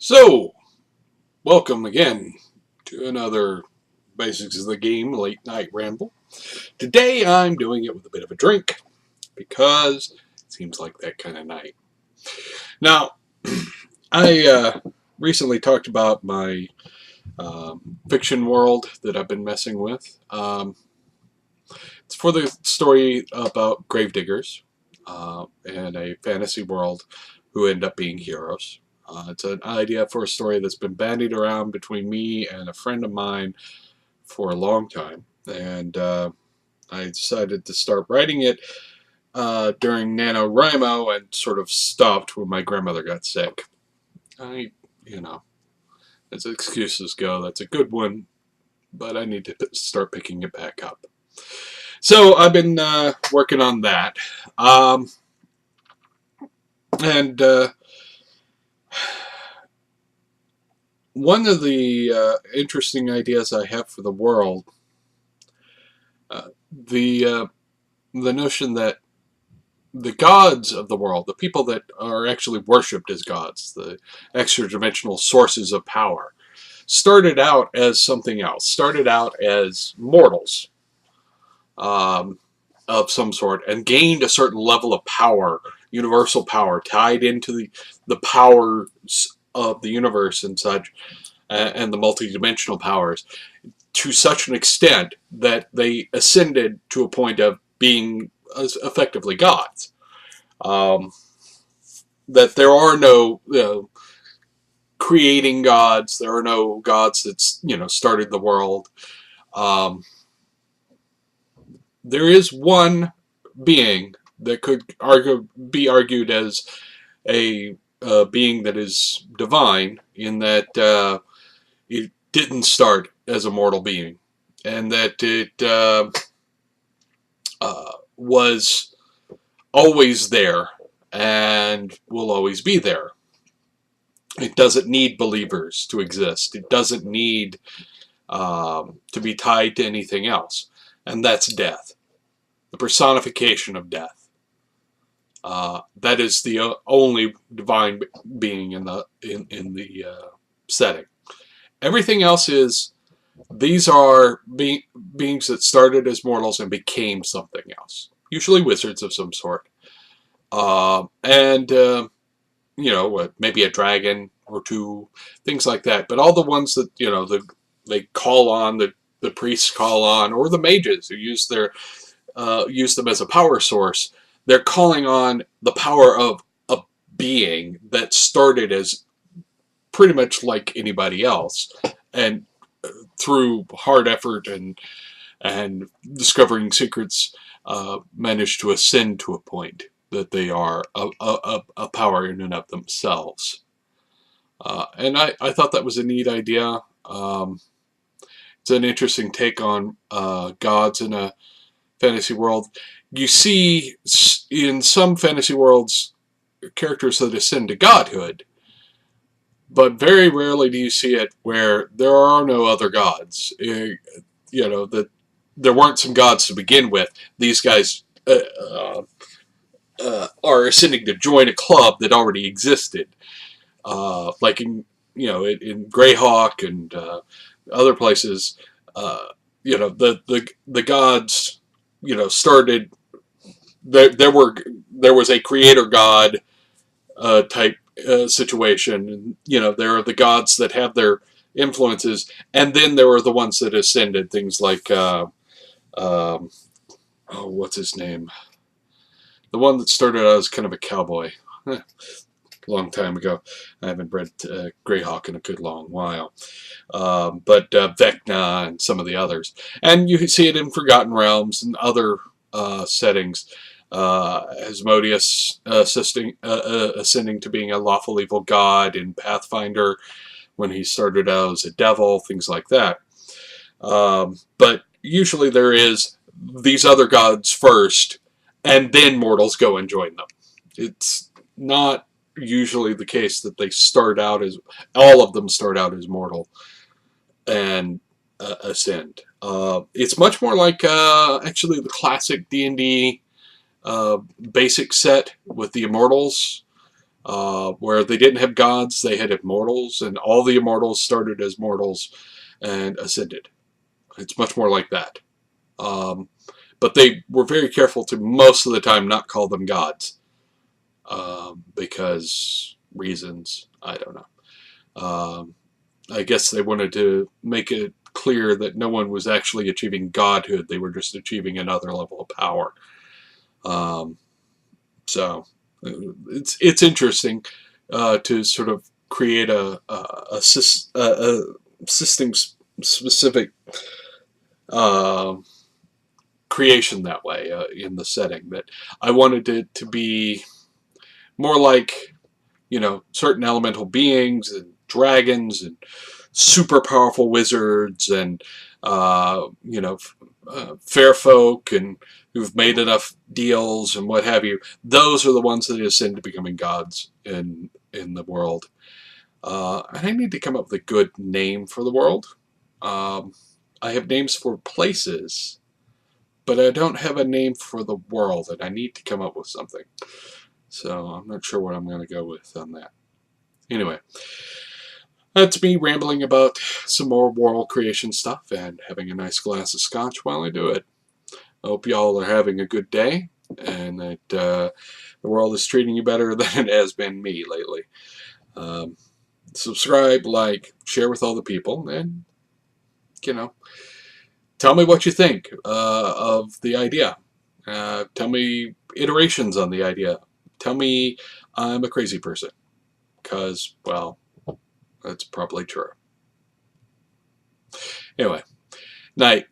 So, welcome again to another Basics of the Game Late Night Ramble. Today I'm doing it with a bit of a drink because it seems like that kind of night. Now, I recently talked about my fiction world that I've been messing with. It's for the story about gravediggers and a fantasy world who end up being heroes. It's an idea for a story that's been bandied around between me and a friend of mine for a long time. And I decided to start writing it during NaNoWriMo and sort of stopped when my grandmother got sick. You know, as excuses go, that's a good one, but I need to start picking it back up. So I've been working on that. And one of the interesting ideas I have for the world, the notion that the gods of the world, the people that are actually worshipped as gods, the extra-dimensional sources of power, started out as something else. Started out as mortals of some sort, and gained a certain level of power, universal power, tied into the powers of the universe and such, and the multidimensional powers, to such an extent that they ascended to a point of being effectively gods. That there are no creating gods, there are no gods that started the world. There is one being that could be argued as a being that is divine, in that it didn't start as a mortal being, and that it was always there and will always be there. It doesn't need believers to exist. It doesn't need to be tied to anything else, and that's death, the personification of death. That is the only divine being in the setting. Everything else is, these are beings that started as mortals and became something else. Usually wizards of some sort. Maybe a dragon or two, things like that. But all the ones that, they call on, the priests call on, or the mages who use them as a power source, they're calling on the power of a being that started as pretty much like anybody else, and through hard effort and discovering secrets, managed to ascend to a point that they are a power in and of themselves. And I thought that was a neat idea. It's an interesting take on gods in a fantasy world. You see in some fantasy worlds characters that ascend to godhood, but very rarely do you see it where there are no other gods. That there weren't some gods to begin with. These guys are ascending to join a club that already existed, like in Greyhawk and other places. The gods started. There was a creator god type situation. And, there are the gods that have their influences, and then there are the ones that ascended. Things like what's his name? The one that started out as kind of a cowboy. Long time ago. I haven't read Greyhawk in a good long while. But Vecna and some of the others. And you see it in Forgotten Realms and other settings. Asmodeus ascending to being a lawful evil god in Pathfinder when he started out as a devil, things like that. But usually there is these other gods first, and then mortals go and join them. It's not usually the case that they start out as, all of them start out as mortal and ascend. It's much more like actually the classic D&D basic set with the Immortals, where they didn't have gods, they had immortals, and all the immortals started as mortals and ascended. It's much more like that. But they were very careful to most of the time not call them gods, because reasons, I don't know. I guess they wanted to make it clear that no one was actually achieving godhood, they were just achieving another level of power. Um, so it's interesting to sort of create a system specific uh, creation that way in the setting. That I wanted it to be more like, you know, certain elemental beings and dragons and super powerful wizards and you know, fair folk and who've made enough deals and what have you. Those are the ones that ascend to becoming gods in the world. And I need to come up with a good name for the world. Um, I have names for places, but I don't have a name for the world, and I need to come up with something. So I'm not sure what I'm going to go with on that. Anyway, that's me rambling about some more world creation stuff and having a nice glass of scotch while I do it. I hope y'all are having a good day and that the world is treating you better than it has been me lately. Um, Subscribe, like, share with all the people, and, you know, tell me what you think of the idea. Tell me iterations on the idea. Tell me I'm a crazy person, because, well, that's probably true. Anyway, night.